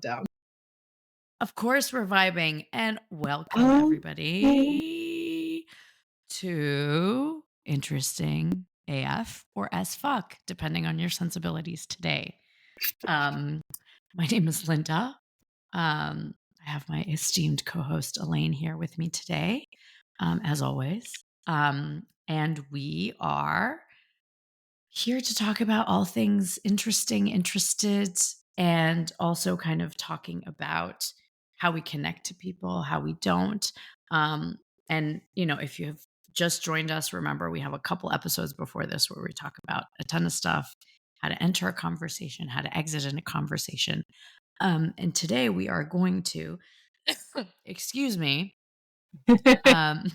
down. Of course, we're vibing, and welcome Um, everybody to Interesting AF or as fuck, depending on your sensibilities today. Um, my name is Linda. I have my esteemed co-host Elaine here with me today, as always. And we are here to talk about all things interesting, interested, and also kind of talking about how we connect to people, how we don't. Um, and, if you've just joined us, remember we have a couple episodes before this where we talk about a ton of stuff, how to enter a conversation, how to exit in a conversation. And today we are going to, excuse me, um,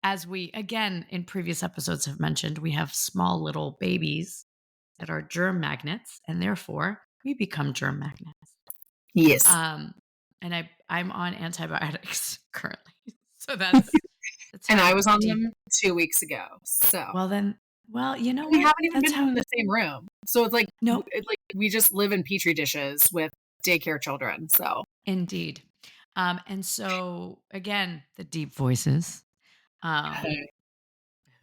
as we again in previous episodes have mentioned, we have small little babies that are germ magnets, and therefore we become germ magnets. yes. Um, and I'm on antibiotics currently, so that's And I how was on deep. them 2 weeks ago. So Well then, well, you know we what? haven't even That's been how. in the same room. So No, it's like we just live in petri dishes with daycare children. So indeed. And so again, the deep voices. Um,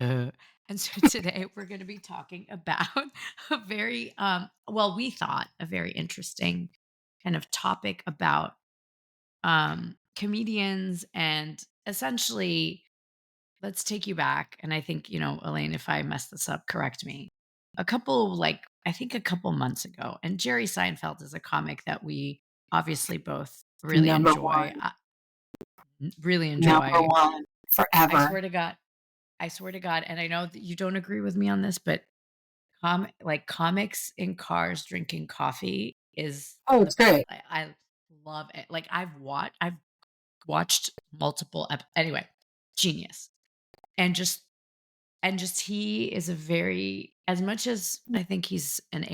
Uh, and so today we're going to be talking about a very, well, we thought a very interesting kind of topic about comedians and essentially, let's take you back. And I think, Elaine, if I mess this up, correct me. I think a couple months ago, and Jerry Seinfeld is a comic that we obviously both really number enjoy. one, Really number enjoy. one I forever. swear to God. I swear to God, and I know that you don't agree with me on this, but like comics in cars drinking coffee is Oh, the it's great. I love it. Like I've watched multiple anyway, genius. And just he is a very, as much as I think he's an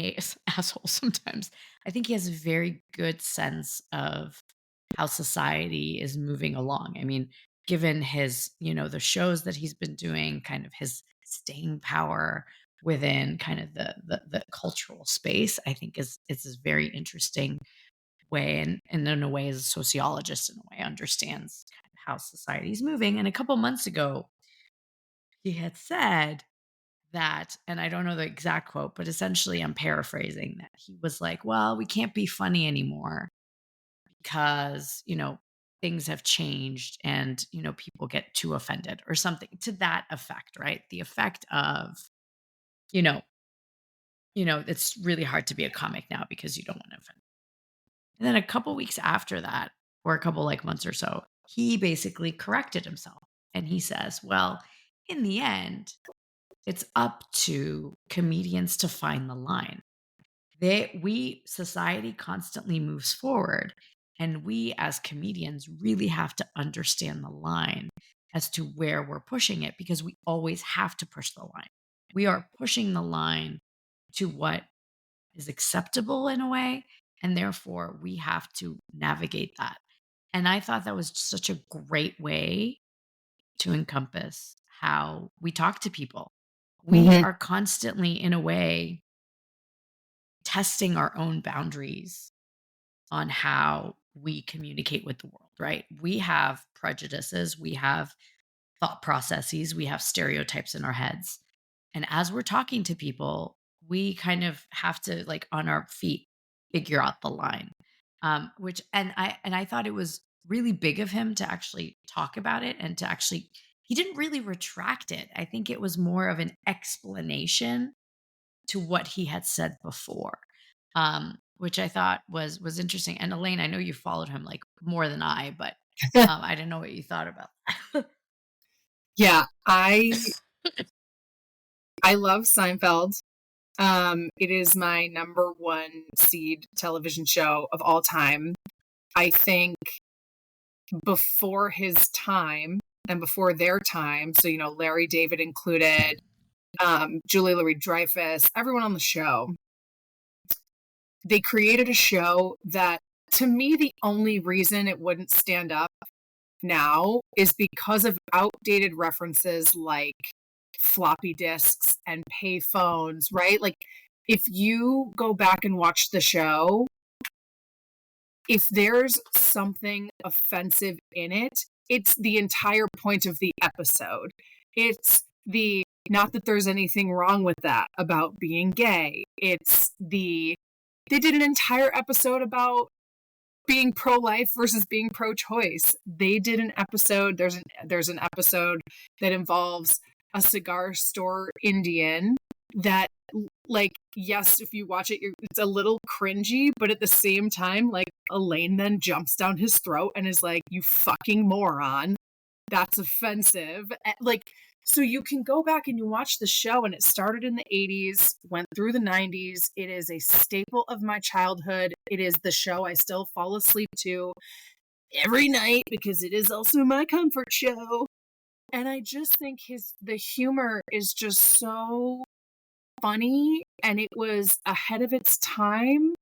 asshole sometimes, I think he has a very good sense of how society is moving along. I mean, given his, the shows that he's been doing, kind of his staying power within kind of the cultural space, I think is a very interesting way, and in a way, as a sociologist, in a way, understands kind of how society is moving. And a couple months ago, he had said that, and I don't know the exact quote, but essentially I'm paraphrasing, that he was like, well, we can't be funny anymore because, things have changed and, people get too offended or something to that effect, right? The effect of, you know, it's really hard to be a comic now because you don't want to offend. And then a couple weeks after that, or a couple like months or so, he basically corrected himself and he says, well, in the end, it's up to comedians to find the line. Society constantly moves forward, and we as comedians really have to understand the line as to where we're pushing it, because we always have to push the line. We are pushing the line to what is acceptable in a way, and therefore we have to navigate that. And I thought that was such a great way to encompass how we talk to people. We Hmm. are constantly, in a way, testing our own boundaries on how we communicate with the world, right? We have prejudices, we have thought processes, we have stereotypes in our heads. And as we're talking to people, we kind of have to, like, on our feet, figure out the line. Which and I thought it was really big of him to actually talk about it, and to actually, he didn't really retract it. I think it was more of an explanation to what he had said before, which I thought was interesting. And Elaine, I know you followed him like more than I, but I didn't know what you thought about that. Yeah, I love Seinfeld. It is my number one seed television show of all time. I think before his time and before their time, so Larry David included, Julie Louis-Dreyfus, everyone on the show, they created a show that, to me, the only reason it wouldn't stand up now is because of outdated references like floppy disks and pay phones, right? Like, if you go back and watch the show, if there's something offensive in it, it's the entire point of the episode. It's the, not that there's anything wrong with that about being gay. They did an entire episode about being pro-life versus being pro-choice. They did an episode, there's an episode that involves a cigar store Indian that, like, yes, if you watch it, it's a little cringy, but at the same time, like, Elaine then jumps down his throat and is like, you fucking moron. That's offensive. Like, so you can go back and you watch the show, and it started in the 80s, went through the 90s. It is a staple of my childhood. It is the show I still fall asleep to every night because it is also my comfort show. And I just think the humor is just so funny, and it was ahead of its time,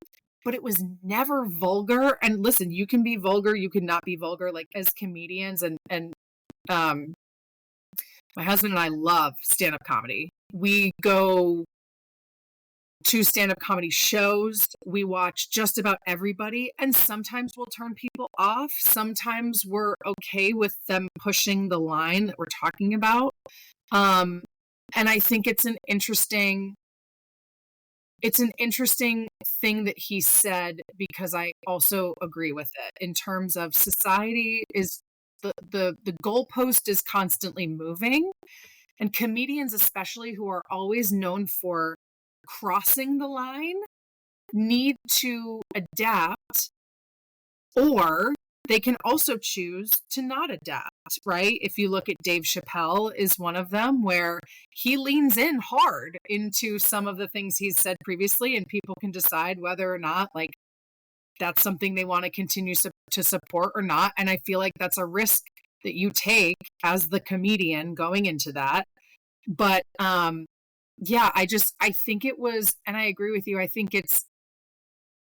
but it was never vulgar. And listen, you can be vulgar, you can not be vulgar, like, as comedians, and my husband and I love stand-up comedy. We go to stand-up comedy shows. We watch just about everybody, and sometimes we'll turn people off. Sometimes we're okay with them pushing the line that we're talking about. And I think it's an interesting thing that he said, because I also agree with it in terms of society is the goalpost is constantly moving, and comedians, especially, who are always known for crossing the line, need to adapt, or they can also choose to not adapt, right? If you look at Dave Chappelle is one of them, where he leans in hard into some of the things he's said previously, and people can decide whether or not, like, that's something they want to continue to support or not. And I feel like that's a risk that you take as the comedian going into that. But yeah, I think it was, and I agree with you, I think it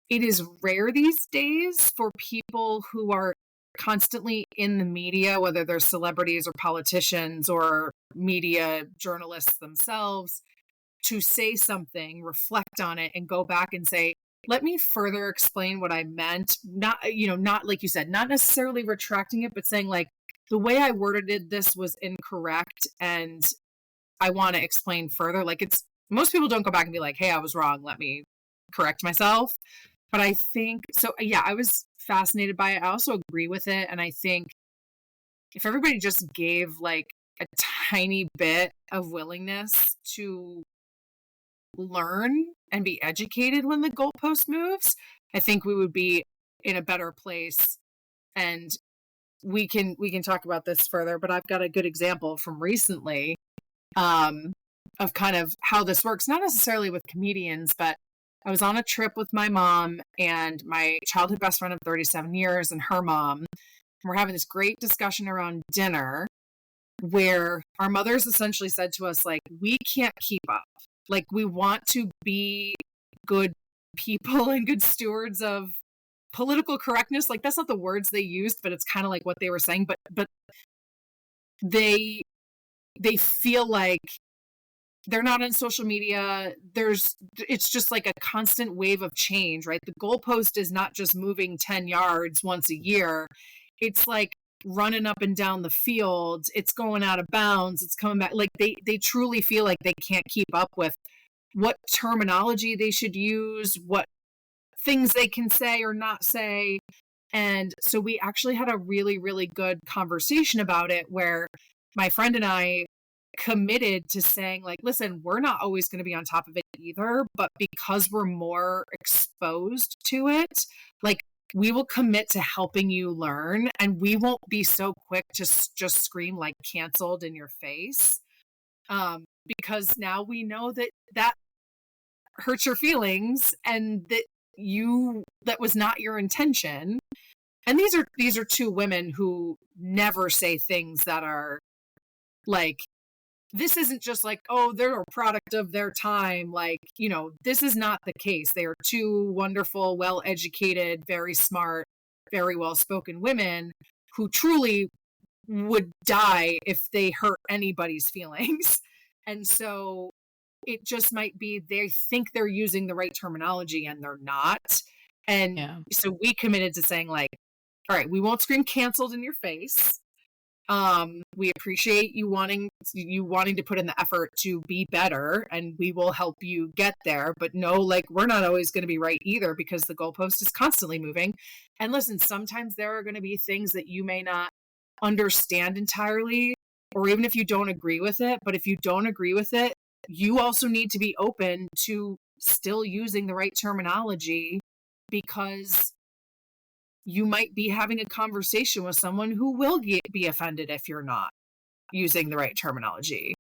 is rare these days for people who are constantly in the media, whether they're celebrities or politicians or media journalists themselves, to say something, reflect on it, and go back and say, let me further explain what I meant. Not, not like you said, not necessarily retracting it, but saying, like, the way I worded this was incorrect, and I want to explain further. Like, most people don't go back and be like, hey, I was wrong, let me correct myself. But I think, so yeah, I was fascinated by it. I also agree with it. And I think if everybody just gave, like, a tiny bit of willingness to learn and be educated when the goalpost moves, I think we would be in a better place. And we can talk about this further, but I've got a good example from recently, of kind of how this works, not necessarily with comedians, but I was on a trip with my mom and my childhood best friend of 37 years and her mom. And we're having this great discussion around dinner where our mothers essentially said to us, like, we can't keep up. Like, we want to be good people and good stewards of political correctness. Like, that's not the words they used, but it's kind of like what they were saying. But they feel like they're not on social media. It's just like a constant wave of change, right? The goalpost is not just moving 10 yards once a year. It's like running up and down the field. It's going out of bounds. It's coming back. Like, they truly feel like they can't keep up with what terminology they should use, what things they can say or not say. And so we actually had a really, really good conversation about it, where my friend and I committed to saying, like, listen, we're not always going to be on top of it either, but because we're more exposed to it, like, we will commit to helping you learn, and we won't be so quick to just scream, like, canceled in your face, because now we know that hurts your feelings, and that was not your intention. And these are two women who never say things that are like, this isn't just like, oh, they're a product of their time. Like, this is not the case. They are two wonderful, well-educated, very smart, very well-spoken women who truly would die if they hurt anybody's feelings. And so it just might be they think they're using the right terminology and they're not. And Yeah. so we committed to saying, like, all right, we won't scream canceled in your face. We appreciate you wanting to put in the effort to be better, and we will help you get there. But no, like, we're not always going to be right either, because the goalpost is constantly moving. And listen, sometimes there are going to be things that you may not understand entirely, or even if you don't agree with it. But if you don't agree with it, you also need to be open to still using the right terminology, because you might be having a conversation with someone who will be offended if you're not using the right terminology.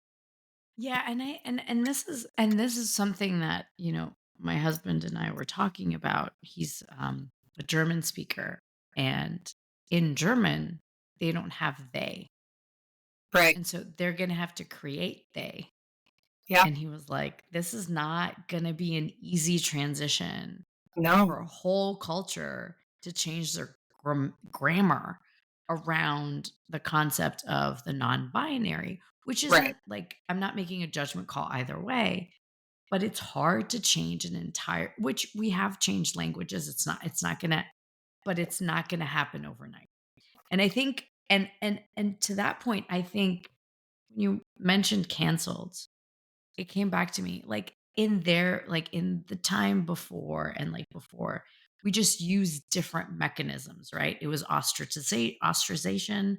Yeah, and this is something that, my husband and I were talking about. He's a German speaker, and in German they don't have they. Right. And so they're going to have to create they. Yeah. And he was like, this is not going to be an easy transition No. for a whole culture to change their grammar around the concept of the non-binary, which Right. isn't like, I'm not making a judgment call either way, but it's hard to change an entire, which we have changed languages. It's not gonna, but it's not gonna happen overnight. And I think, and to that point, I think when you mentioned canceled, it came back to me, like in the time before, and like before, we just used different mechanisms, right? It was ostracization,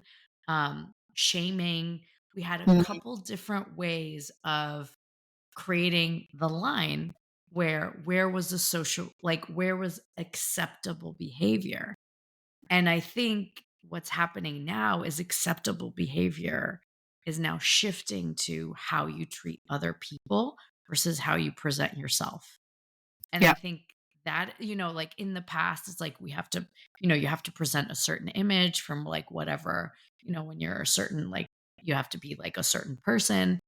shaming. We had a Mhm. couple different ways of creating the line, where was the social, like, where was acceptable behavior. And I think what's happening now is acceptable behavior is now shifting to how you treat other people versus how you present yourself. And I Yeah. think that, like in the past, it's like we have to, you have to present a certain image from like whatever, when you're a certain, like, you have to be like a certain person.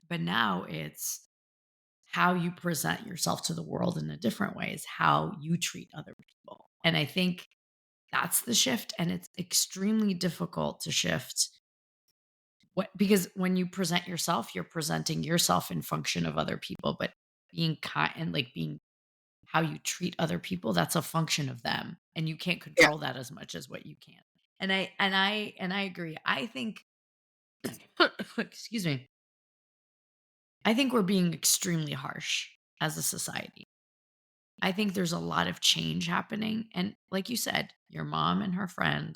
But now it's how you present yourself to the world in a different way, is how you treat other people. And I think that's the shift, and it's extremely difficult to shift, because when you present yourself, you're presenting yourself in function of other people, but being kind and like being how you treat other people, that's a function of them, and you can't Yeah. control that as much as what you can. And I agree. I think excuse me. I think we're being extremely harsh as a society. I think there's a lot of change happening, and like you said, your mom and her friend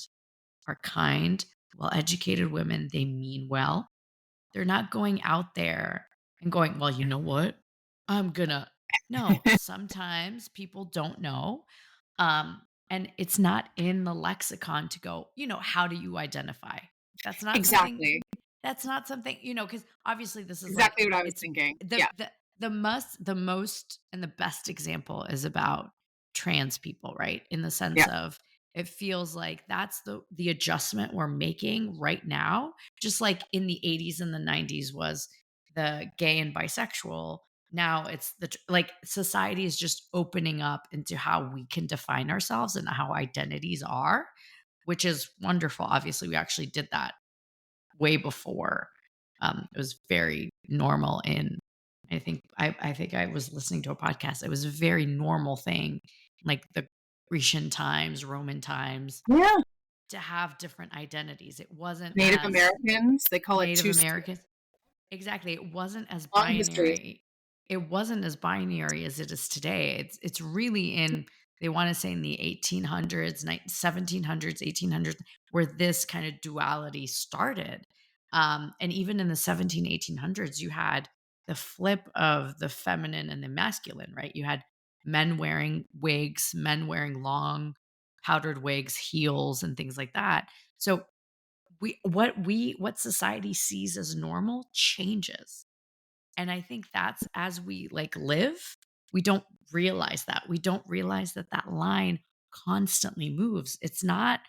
are kind, well educated women. They mean well. They're not going out there and going, well, you know what? I'm gonna. No, sometimes people don't know. Um, and it's not in the lexicon to go, how do you identify? That's not something, Exactly. because obviously this is like, Exactly what I was it's thinking. the Yeah. most and the best example is about trans people, right? In the sense Yeah. of, it feels like that's the adjustment we're making right now, just like in the 80s and the 90s was the gay and bisexual. Now it's like society is just opening up into how we can define ourselves and how identities are, which is wonderful. Obviously, we actually did that way before. It was very normal in, I think I was listening to a podcast. It was a very normal thing, like the Grecian times, Roman times, Yeah. to have different identities. It wasn't Native as Americans, they call it Native two spirit. Americans. Exactly. It wasn't as Long histories. binary. It wasn't as binary as it is today. It's really in, they want to say in the 1800s, 1700s, 1800s, where this kind of duality started. And even in the 1800s, you had the flip of the feminine and the masculine, right? You had men wearing wigs, men wearing long powdered wigs, heels, and things like that. So what society sees as normal changes. And I think that's, as we like live, we don't realize that that line constantly moves. It's not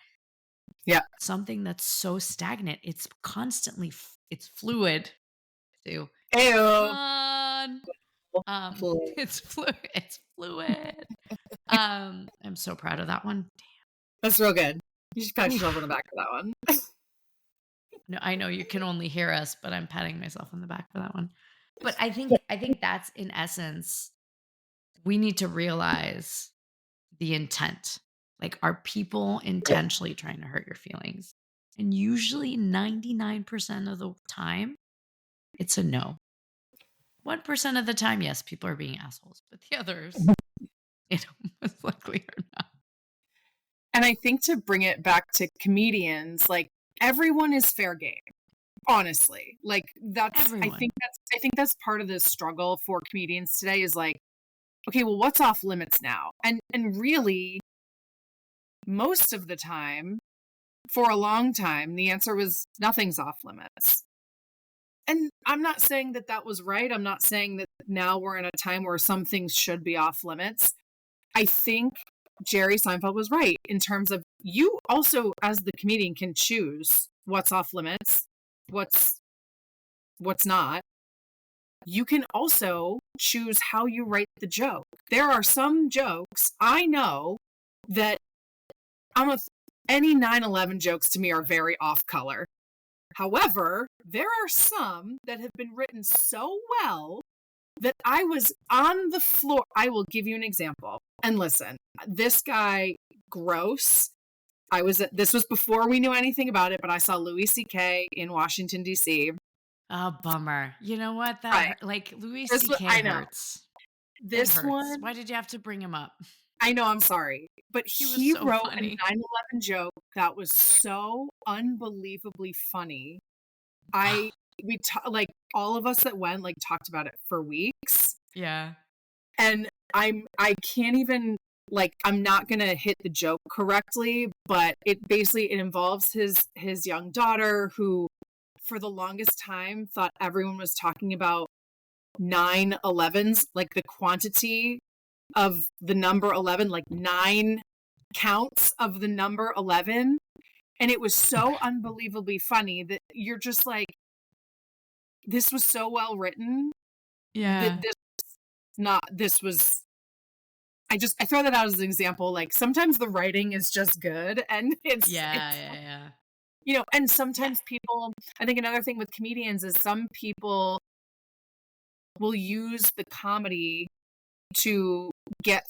Yeah. something that's so stagnant. It's constantly it's fluid too. Ayo. Fun. It's fluid. I'm so proud of that one. That's real good. You should pat yourself on Oof. the back for that one. No, I know you can only hear us, but I'm patting myself on the back for that one. But I think that's in essence, we need to realize the intent. Like, are people intentionally trying to hurt your feelings? And usually 99% of the time, it's a no. 1% of the time, yes, people are being assholes, but the others, most likely are not. And I think to bring it back to comedians, like everyone is fair game. Honestly, like Everyone. I think that's part of the struggle for comedians today is like, okay, well, what's off limits now? And really, most of the time, for a long time, the answer was nothing's off limits. And I'm not saying that that was right. I'm not saying that now we're in a time where some things should be off limits. I think Jerry Seinfeld was right in terms of you also, as the comedian, can choose what's off limits, what's not. You can also choose how you write the joke. There are some jokes I know that any 9/11 jokes to me are very off color. However, there are some that have been written so well that I was on the floor. I will give you an example. And listen, this guy, gross. This was before we knew anything about it, but I saw Louis C.K. in Washington, D.C. Oh, bummer. You know what? That Right. like Louis This C.K. I know. hurts. It This hurts. one, Why did you have to bring him up? I know, I'm sorry. But He was he so wrote a funny. 9/11 joke that was so unbelievably funny. Like all of us that went like talked about it for weeks. Yeah. And I can't even like I'm not gonna hit the joke correctly, but it involves his young daughter who for the longest time thought everyone was talking about 9/11s, like the quantity of the number 11, like 9 counts of the number 11. And it was so unbelievably funny that you're just like, this was so well written that Yeah. this was I throw that out as an example. Like sometimes the writing is just good and Yeah, yeah, yeah. And Yeah. sometimes people, I think another thing with comedians is some people will use the comedy to get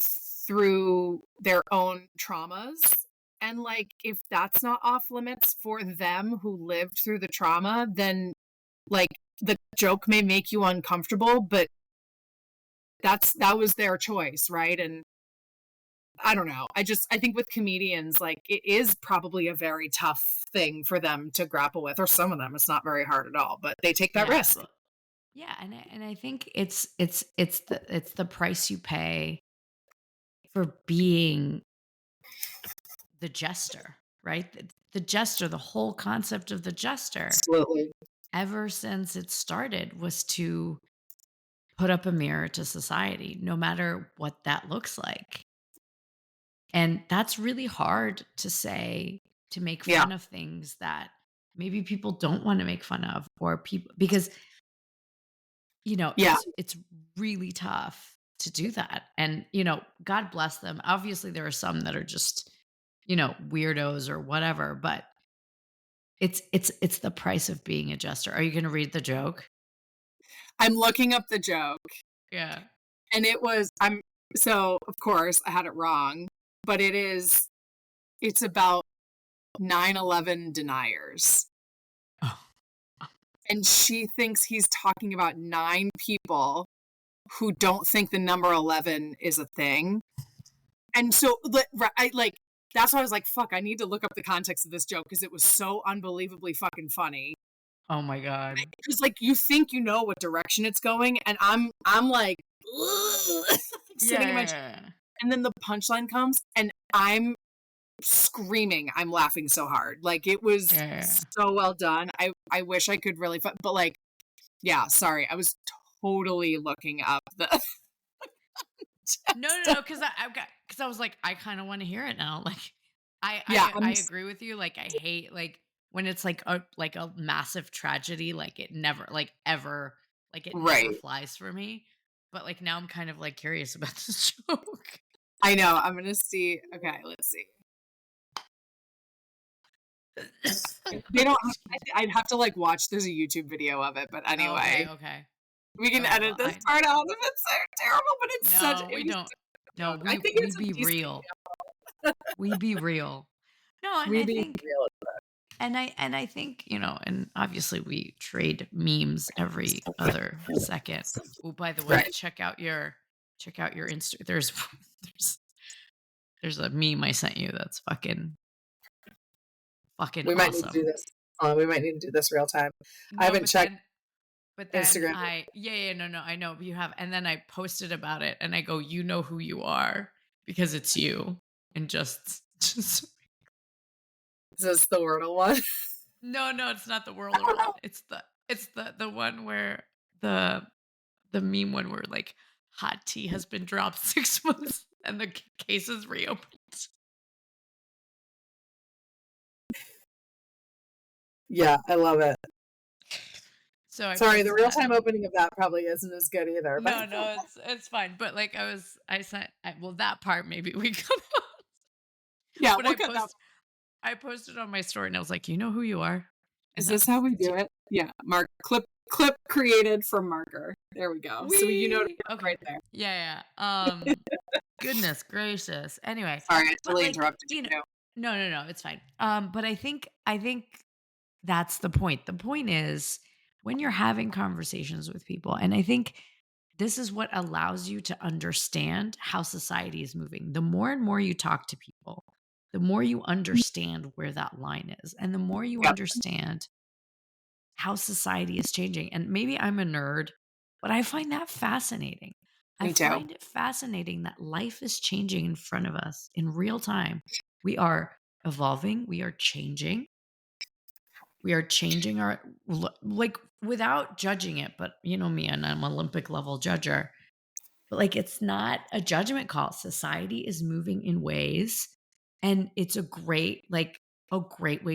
through their own traumas. And like if that's not off limits for them who lived through the trauma, then like the joke may make you uncomfortable, but that was their choice, right? And I don't know. I think with comedians, like it is probably a very tough thing for them to grapple with, or some of them it's not very hard at all, but they take that Yeah. risk. Well, yeah, and I think it's the price you pay for being the jester, right? The jester, the whole concept of the jester, Absolutely. ever since it started, was to put up a mirror to society, no matter what that looks like. And that's really hard to say, to make Yeah. fun of things that maybe people don't want to make fun of, or people, because Yeah. it's really tough to do that. And God bless them. Obviously there are some that are just weirdos or whatever, but it's the price of being a jester. Are you going to read the joke? I'm looking up the joke Yeah. and so of course I had it wrong, but it's about 9/11 deniers. Oh. And she thinks he's talking about 9 people who don't think the number 11 is a thing. And so that's why I was like, fuck, I need to look up the context of this joke because it was so unbelievably fucking funny. Oh my god. Because like you think you know what direction it's going, and I'm like sitting in my chair, Yeah. and then the punchline comes, and I'm screaming. I'm laughing so hard. Like it was Yeah. so well done. I wish I could really, but like, yeah. Sorry, I was totally looking up the. No, because I was like, I kind of want to hear it now. Like, I, Yeah, I I agree with you. Like, I hate like when it's like a massive tragedy. Like it never like ever like it never right. flies for me. But like now I'm kind of like curious about this joke. I know. I'm gonna see. Okay, let's see. They don't. Excuse me. I'd have to like watch. There's a YouTube video of it, but Okay, anyway, okay. we can Okay, edit well, this part out if it's so terrible. But it's such. no, It we was don't. No, I think we it's a be decent real. We be real. No, and we I be think real. and I think, and obviously we trade memes every other second. Oh, by the way, Right. check out your Insta. There's there's a meme I sent you that's fucking We might need to do awesome. this. We might need to do this real time. I No, haven't checked but then Instagram. no, I know you have. And then I posted about it and I go, you know who you are because it's you. And just Is this the Wordle one? no, it's not the Whirler one. It's the one where the meme one where like hot tea has been dropped 6 months and the case is reopened. Yeah, I love it. So I Sorry, the posted real that. time opening of that probably isn't as good either. But No, it's fine. But like I sent well that part maybe we could yeah, but we'll cut that. I posted on my story and I was like, you know who you are? Is And this how we that's do you. it? Yeah, mark clip created from marker. There we go. So you know Okay. right there. Yeah. Goodness gracious. Anyway, Sorry, I but totally like, interrupted you too. no, it's fine. But I think that's the point. The point is when you're having conversations with people, and I think this is what allows you to understand how society is moving. The more and more you talk to people, the more you understand where that line is, and the more you Yep, understand how society is changing. And maybe I'm a nerd, but I find that fascinating. I me too. find it fascinating that life is changing in front of us in real time. We are evolving, we are changing. We are changing our like without judging it, but you know me and I'm an Olympic level judger. But like it's not a judgment call. Society is moving in ways and it's a great way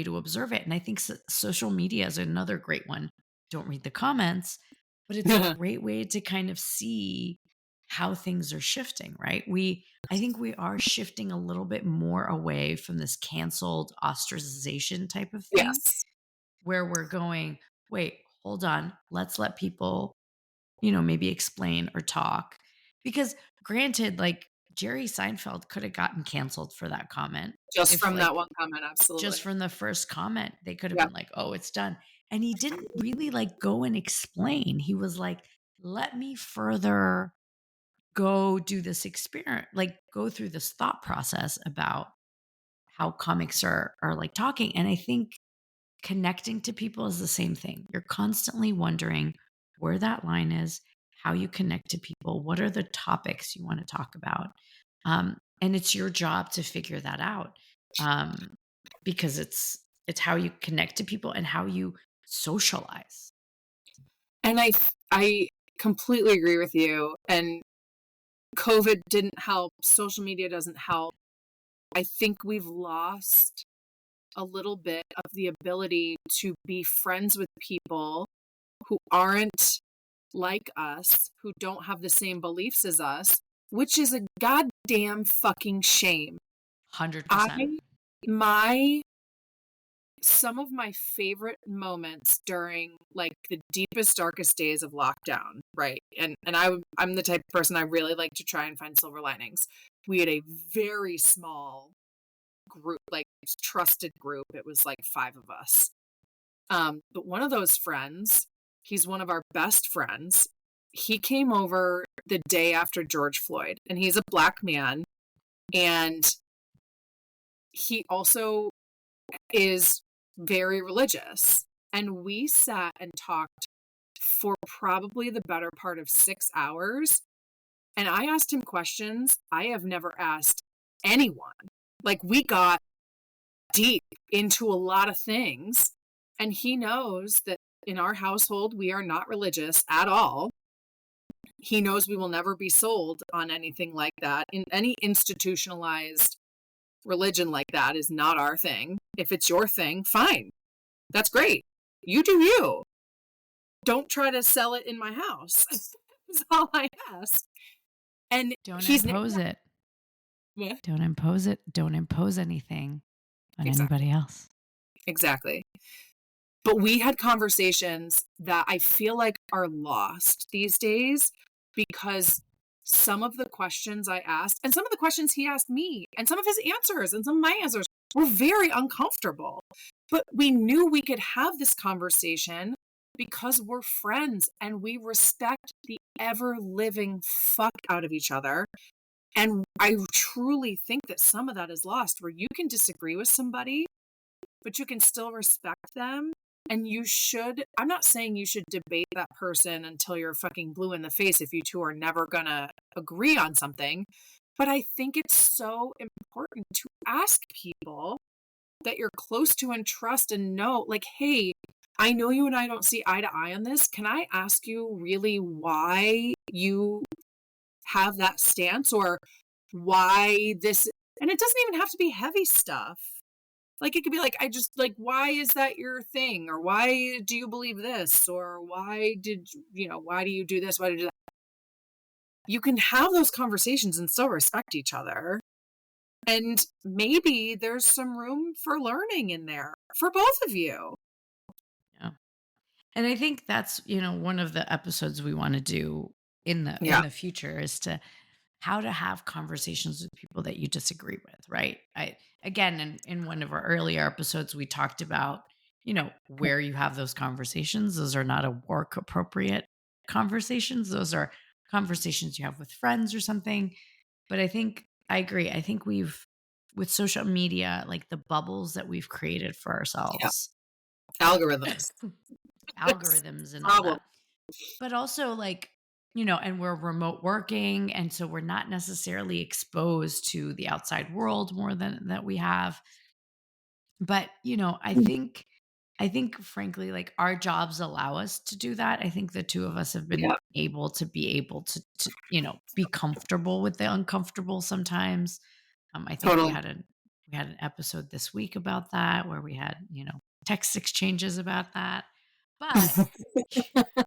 to observe it. And I think social media is another great one. Don't read the comments, but it's a great way to kind of see how things are shifting, right? I think we are shifting a little bit more away from this canceled ostracization type of thing Yes. where we're going, wait, hold on, let's let people maybe explain or talk. Because granted, like Jerry Seinfeld could have gotten canceled for that comment. Just If from that like one comment, absolutely. just from the first comment, they could have Yeah. been like, oh, it's done. And he didn't really like go and explain. He was like, let me further go do this experiment, like go through this thought process about how comics are like talking. And I think connecting to people is the same thing. You're constantly wondering where that line is, how you connect to people, what are the topics you want to talk about. And it's your job to figure that out um, because it's how you connect to people and how you socialize. And I completely agree with you. And COVID didn't help. Social media doesn't help. I think we've lost a little bit of the ability to be friends with people who aren't like us, who don't have the same beliefs as us, which is a goddamn fucking shame. 100%. I my some of my favorite moments during like the deepest darkest days of lockdown, right? I'm the type of person I really like to try and find silver linings. We had a very small group, like trusted group. It was like 5 of us. But one of those friends, he's one of our best friends. He came over the day after George Floyd, and he's a black man, and he also is very religious. And we sat and talked for probably the better part of 6 hours. And I asked him questions I have never asked anyone. Like, we got deep into a lot of things. And he knows that in our household, we are not religious at all. He knows we will never be sold on anything like that. In any institutionalized religion like that is not our thing. If it's your thing, fine. That's great. You do you. Don't try to sell it in my house. That's all I ask. And Don't he's impose it. yeah, Don't impose it. Don't impose anything on exactly. anybody else. Exactly. But we had conversations that I feel like are lost these days because some of the questions I asked and some of the questions he asked me and some of his answers and some of my answers were very uncomfortable. But we knew we could have this conversation because we're friends and we respect the ever living fuck out of each other. And I truly think that some of that is lost where you can disagree with somebody, but you can still respect them. And you should, I'm not saying you should debate that person until you're fucking blue in the face if you two are never gonna agree on something. But I think it's so important to ask people that you're close to and trust and know, like, hey, I know you and I don't see eye to eye on this. Can I ask you really why you have that stance or why this? And it doesn't even have to be heavy stuff. Like, it could be like, I just, like, why is that your thing? Or why do you believe this? Or why why do you do this? Why do you do that? You can have those conversations and still respect each other. And maybe there's some room for learning in there for both of you. Yeah. And I think that's, one of the episodes we want to do in the Yeah. future is to how to have conversations with people that you disagree with, right? Again, in one of our earlier episodes we talked about, where you have those conversations. Those are not a work appropriate conversations. Those are conversations you have with friends or something. But I agree. I think with social media, like the bubbles that we've created for Yeah. ourselves, Algorithms. algorithms and all Problem. that. But also like, and we're remote working. And so we're not necessarily exposed to the outside world more than that we have. But, I think frankly, like our jobs allow us to do that. I think the two of us have been Yeah. able to be comfortable with the uncomfortable sometimes. I think we Totally. had an episode this week about that where we had, text exchanges about that. But,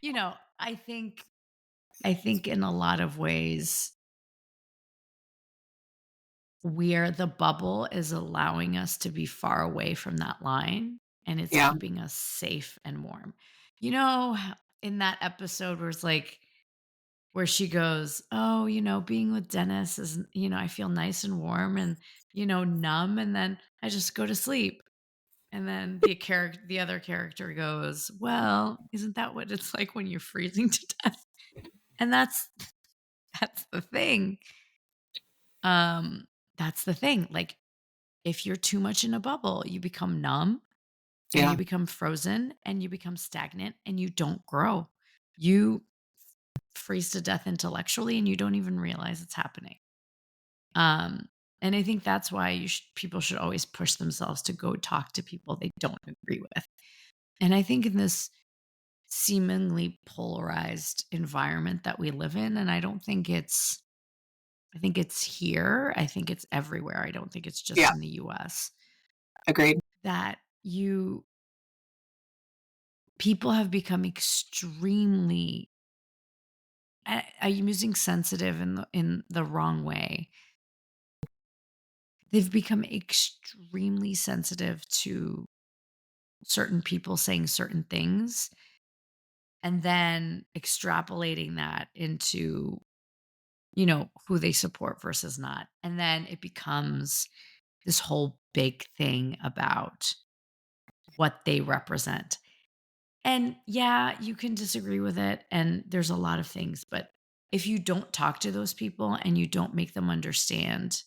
you know, I think I think in a lot of ways where the bubble is allowing us to be far away from that line and it's Yeah. keeping us safe and warm. You know, in that episode where it's like where she goes, "Oh, being with Dennis is, I feel nice and warm and, numb and then I just go to sleep." And then the other character goes, "Well, isn't that what it's like when you're freezing to death?" And that's the thing. Um, that's the thing. Like if you're too much in a bubble, you become numb and you Yeah. become frozen and you become stagnant and you don't grow. You freeze to death intellectually and you don't even realize it's happening. Um, and I think that's why people should always push themselves to go talk to people they don't agree with. And I think in this seemingly polarized environment that we live in, and I think it's here. I think it's everywhere. I don't think it's just Yeah. in the US Agreed. that people have become extremely I'm using sensitive in the wrong way. They've become extremely sensitive to certain people saying certain things and then extrapolating that into, who they support versus not. And then it becomes this whole big thing about what they represent. And yeah, you can disagree with it. And there's a lot of things. But if you don't talk to those people and you don't make them understand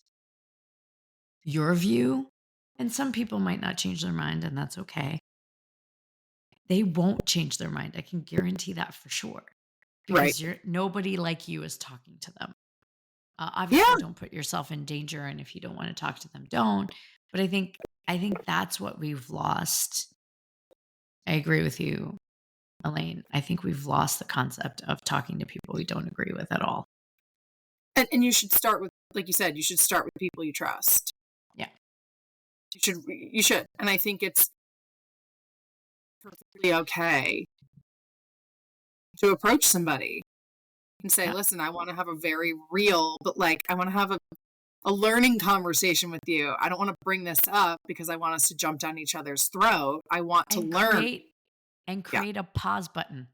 your view, and some people might not change their mind, and that's okay. They won't change their mind. I can guarantee that for sure Right. because nobody like you is talking to them. Obviously, Yeah. don't put yourself in danger. And if you don't want to talk to them, don't. But I think that's what we've lost. I agree with you, Elaine. I think we've lost the concept of talking to people we don't agree with at all. And you should start with, like you said, you should start with people you trust. Yeah. You should. And I think it's perfectly okay to approach somebody and say, Yeah. listen, I want to have a very real, but like, I want to have a learning conversation with you. I don't want to bring this up because I want us to jump down each other's throat. I want to And learn. Yeah. create a pause button.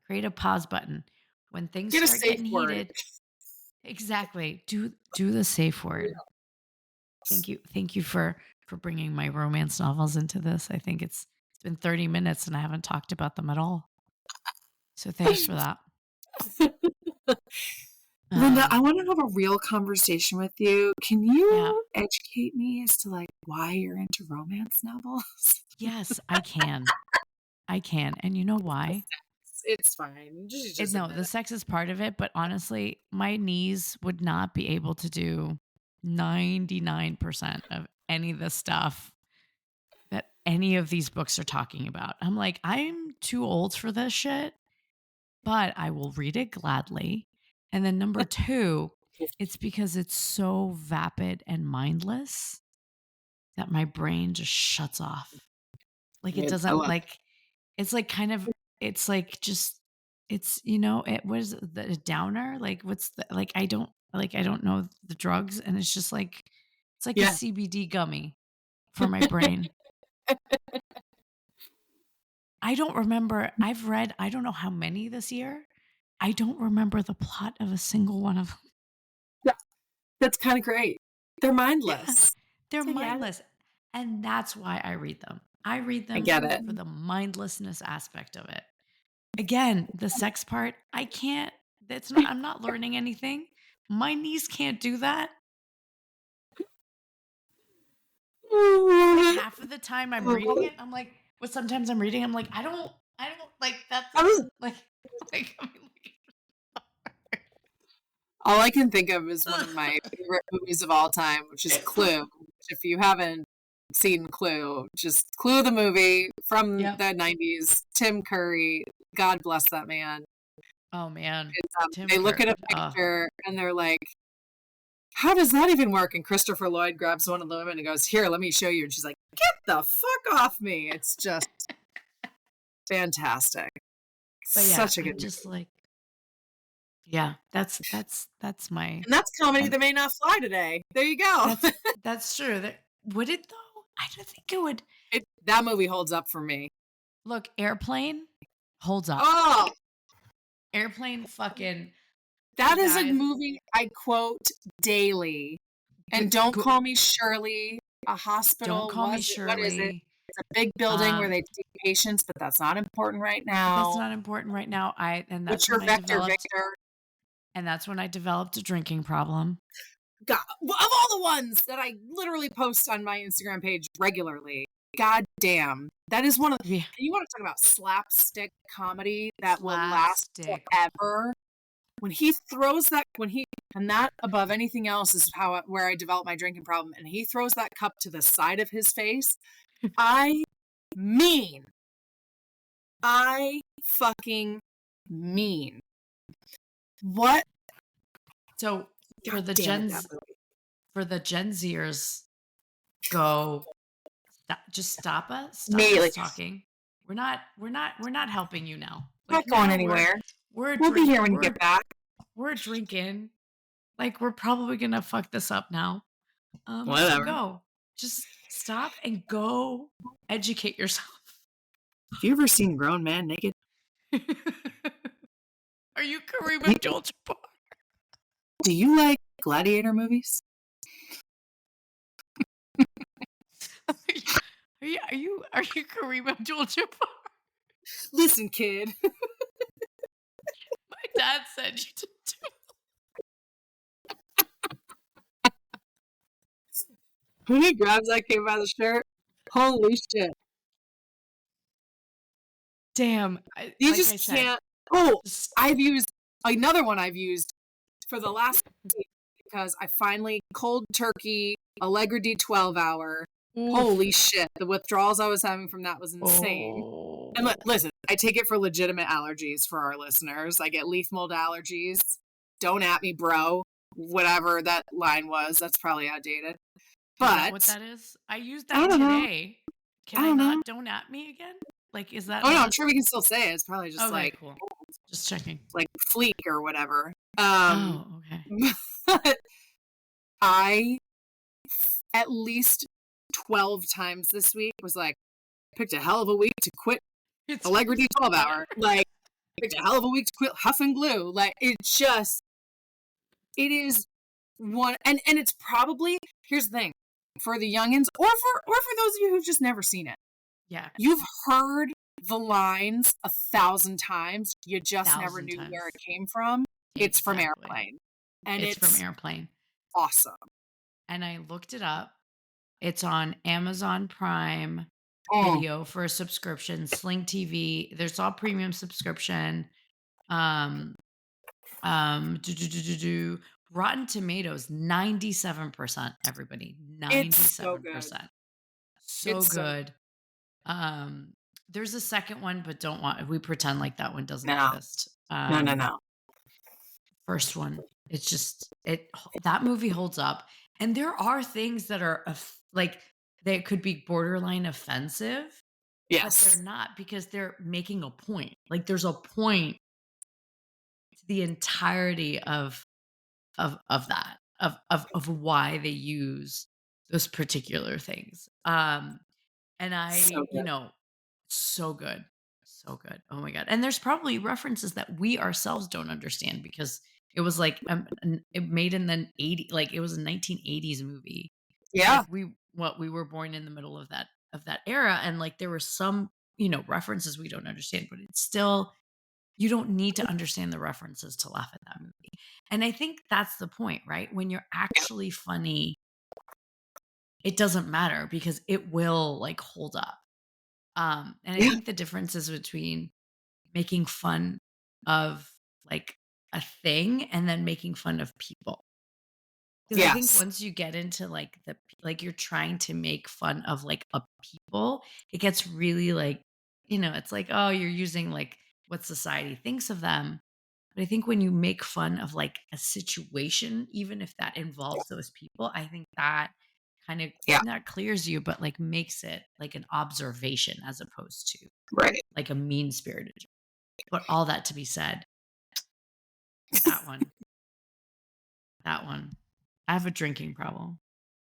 Create a pause button. When things Get a start safe getting word. heated, Exactly. Do the safe word. Thank you for bringing my romance novels into this. I think it's been 30 minutes and I haven't talked about them at all. So thanks for that. Linda, I Um, want to have a real conversation with you. Can yeah. you educate me as to like why you're into romance novels? Yes, I can. I can. And you know why? It's fine. Just No, admit the it. sex is part of it, but honestly, my knees would not be able to do 99% of any of the stuff that any of these books are talking about. I'm like, I'm too old for this shit, but I will read it gladly. And then number two, it's because it's so vapid and mindless that my brain just shuts off. Like it I doesn't love like it's like kind of it's like just it's it what is it, the downer? Like what's the I don't know the drugs and it's just like it's like a it. CBD gummy for my brain. I don't remember. I've read I don't know how many this year. I don't remember the plot of a single one of them. Yeah, that's kind of great. They're Yeah. mindless. They're I get it. mindless. And that's why I read them. I read I them get it. for the mindlessness aspect of it. Again, the sex part, I can't that's not I'm not learning anything. My knees can't do that. Like half of the time I'm reading it, I'm like, but sometimes I'm reading, I'm like, I don't like that I was, doesn't like I mean all I can think of is one like of my favorite movies of all time, which is Clue. If you haven't seen Clue, just Clue the movie from Yep. the 90s. Tim Curry, God bless that man. Oh man. Tim They look at a Curry. picture and they're like, how does that even work? And Christopher Lloyd grabs one of the women and goes, here, let me show you. And she's like, get the fuck off me. It's just fantastic. But yeah, Such a good I'm movie. just like, yeah, that's my And that's comedy I'm that may not fly today. There you go. that's true. That would it though? I don't think it would. That movie holds up for me. Look, Airplane holds up. Oh, Airplane fucking that you is a guys movie I quote daily. And good, Don't good Call Me Shirley, a don't hospital, call me what is it? Shirley. It's a big building where Um they take patients, but that's not important right but that's now. not important right now. What's your vector, Victor? And that's when I developed a drinking problem. God, of all the ones that I literally post on my Instagram page regularly, god damn. That is one of Yeah. you want to talk about slapstick comedy that will last Slapstick. forever. When he throws that and that above anything else is where I developed my drinking problem, and he throws that cup to the side of his face. I mean, I fucking mean. What? So God damn it, that movie. For the Gen Zers, go just stop Immediately. us talking. We're not helping you now. Not Like going now anywhere. we're We'll be drink here when you get back. we're drinking. Like we're probably gonna fuck this up now. So Whatever. go. Just stop and go educate yourself. Have you ever seen grown man naked? Are you Kareem Abdul-Jabbar? Do you like gladiator movies? Are you Kareem Abdul-Jabbar? Listen, kid. My dad said you did too. When he grabs that kid by the shirt, holy shit. Damn. You Like I just said, can't. Oh, just I've used another one I've used for the last week because I finally cold turkey Allegra D12 hour. oof. Holy shit. The withdrawals I was having from that was insane. Oh. And listen, I take it for legitimate allergies for our listeners. I get leaf mold allergies. Don't at me, bro. Whatever that line was, that's probably outdated. Is that But what that is? I used I that don't know. today. Can I I don't know. not? Don't at me again? Like, is that Oh no, I'm not sure we can still say it. It's probably just okay? Cool. Just checking. like fleek or whatever. Oh, okay. But I at least 12 times this week was like, picked a hell of a week to quit It's Allegra D12 hour. Like, picked a hell of a week to quit Huff and Glue. Like, It is one, and it's probably, here's the thing, for the youngins, or for those of you who've just never seen it. Yeah. You've heard the lines 1,000 times. You just never 1,000 knew times. where it came from. It's from Exactly. Airplane. And It's from Airplane. awesome. And I looked it up. It's on Amazon Prime Oh, Video for a subscription, Sling TV. There's all premium subscription. Um, Rotten Tomatoes, 97%, everybody. it's so 97%. good. So It's so good. There's a second one, but we pretend like that one doesn't No. exist. No. First one, it's just that movie holds up, and there are things that are like they could be borderline offensive, but Yes. they're not, because they're making a point. Like, there's a point to the entirety of that, of why they use those particular things. And So good. so good. So good. Oh my God. And there's probably references that we ourselves don't understand, because it was like it made in the 80s, like it was a 1980s movie. Yeah. Like we were born in the middle of that era, and like there were some, references we don't understand, but it's still, you don't need to understand the references to laugh at that movie. And I think that's the point, right? When you're actually funny, it doesn't matter, because it will like hold up. And I Yeah. think the difference is between making fun of like a thing and then making fun of people. Because I think Yes. once you get into like you're trying to make fun of like a people, it gets really like, it's like, oh, you're using like what society thinks of them. But I think when you make fun of like a situation, even if that involves those people, I think that kind of Yeah. not clears you, but like makes it like an observation as opposed to Right. like a mean spirited. But all that to be said, that one, that one, I have a drinking problem.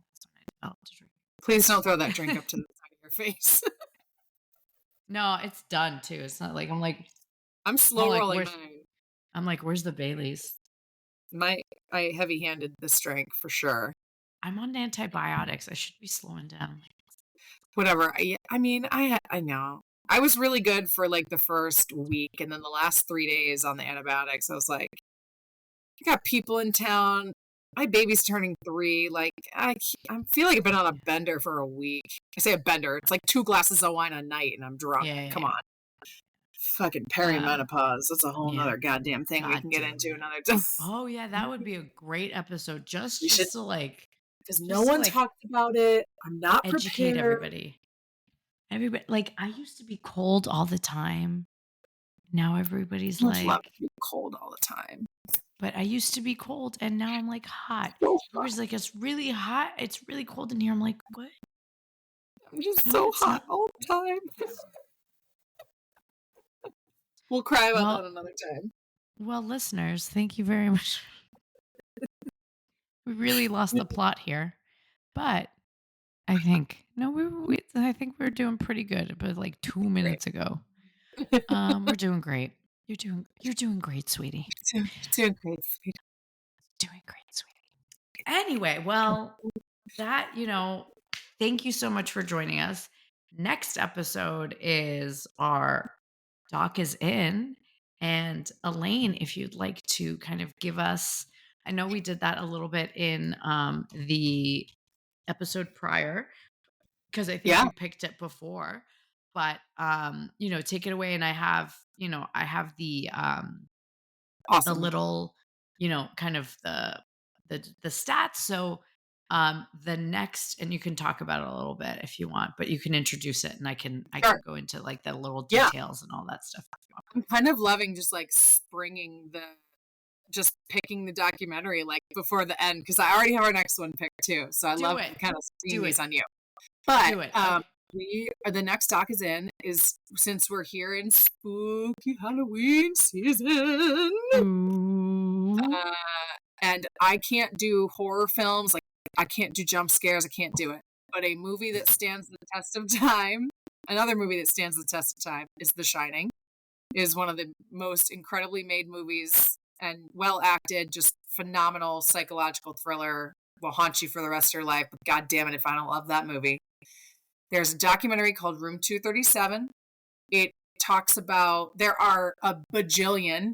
That's when I developed a drink. Please don't throw that drink up to the side of your face. No, it's done too. It's not like I'm slow like, rolling mine. where's the Baileys? I heavy-handed this drink for sure. I'm on antibiotics. I should be slowing down. Whatever. I mean, I know. I was really good for like the first week, and then the last 3 days on the antibiotics, I was like, I got people in town. My baby's turning 3. Like, I feel like I've been on a bender for a week. I say a bender. It's like 2 glasses of wine a night, and I'm drunk. Yeah. Come on. Fucking perimenopause. That's a whole Yeah. nother goddamn thing we can get into another time. Oh yeah, that would be a great episode. You Just should, to like, because no one talked about it. I'm not educate prepared. everybody. Everybody, like, I used to be cold all the time. Now everybody's I would love like, to be cold all the time. but I used to be cold, and now I'm like hot. So Everybody's like, it's really hot. It's really cold in here. I'm like, what? I'm just No, so it's hot not. all the time. We'll cry about Well, that another time. well, listeners, thank you very much. We really lost the plot here, but I think I think we're doing pretty good. But like 2 minutes ago, we're doing great. You're doing great, sweetie. Doing great, sweet. Doing great, sweetie. Anyway, well, that, thank you so much for joining us. Next episode is our doc is in. And Elaine, if you'd like to kind of give us, I know we did that a little bit in the episode prior, because I think we picked it before, but take it away. And I have the Awesome. little, kind of the stats. So the next, and you can talk about it a little bit if you want, but you can introduce it, and I can go into like the little details and all that stuff if you want. I'm kind of loving just like just picking the documentary like before the end, because I already have our next one picked too. So I love kind of seeing these on you. But the next doc is since we're here in spooky Halloween season. And I can't do horror films, like I can't do jump scares, I can't do it. But a movie that stands the test of time, another movie that stands the test of time is The Shining. It is one of the most incredibly made movies and well acted, just phenomenal psychological thriller. Will haunt you for the rest of your life. But God damn it, if I don't love that movie. There's a documentary called Room 237. It talks about, there are a bajillion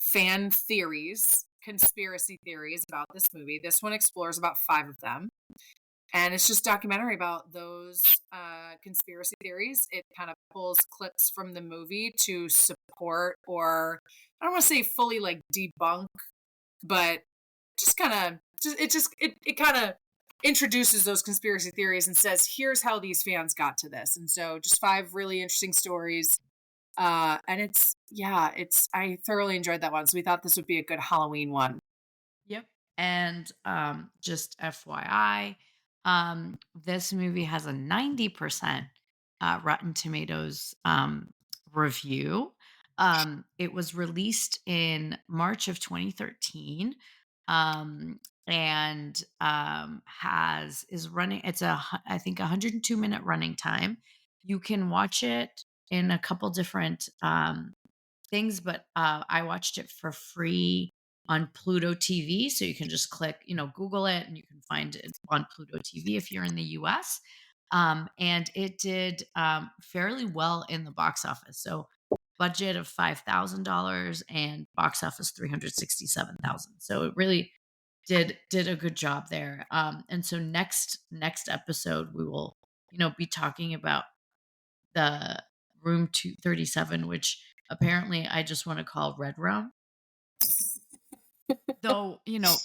fan theories, conspiracy theories about this movie. This one explores about 5 of them. And it's just documentary about those conspiracy theories. It kind of pulls clips from the movie to support, or I don't want to say fully like debunk, but just kind of it kind of introduces those conspiracy theories and says, here's how these fans got to this. And so just 5 really interesting stories. And it's I thoroughly enjoyed that one. So we thought this would be a good Halloween one. Yep. And just FYI, this movie has a 90% Rotten Tomatoes review. It was released in March of 2013. And has is running, it's I think 102-minute running time. You can watch it in a couple different things, but I watched it for free on Pluto TV. So you can just click, Google it, and you can find it on Pluto TV if you're in the US. And it did fairly well in the box office. So budget of $5,000 and box office 367,000. So it really did a good job there. And so next episode we will, be talking about the Room 237, which apparently I just want to call Red Room. Though,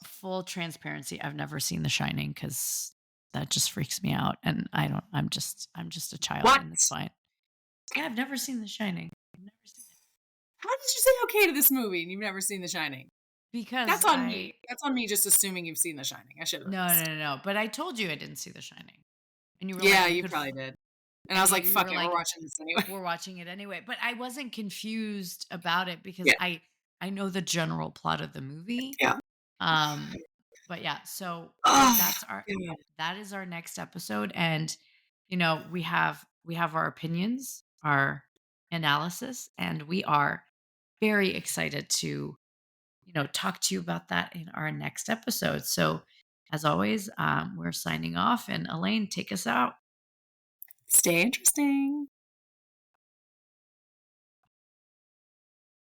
full transparency, I've never seen The Shining because that just freaks me out. And I'm just a child, What? and it's fine. Yeah, I've never seen The Shining. I've never seen it. How did you say okay to this movie and you've never seen The Shining? Because That's on me. That's on me just assuming you've seen The Shining. I should have no, asked. no, no, no. But I told you I didn't see The Shining. And you were Yeah, like, you probably did. And I and was like, you fuck were it, we're like, watching this anyway. we're watching it anyway. But I wasn't confused about it because Yeah. I know the general plot of the movie. Yeah. Um, but yeah, so Oh, that's our yeah. that is our next episode. And we have our opinions, our analysis, and we are very excited to, talk to you about that in our next episode. So as always, we're signing off, and Elaine, take us out. Stay interesting.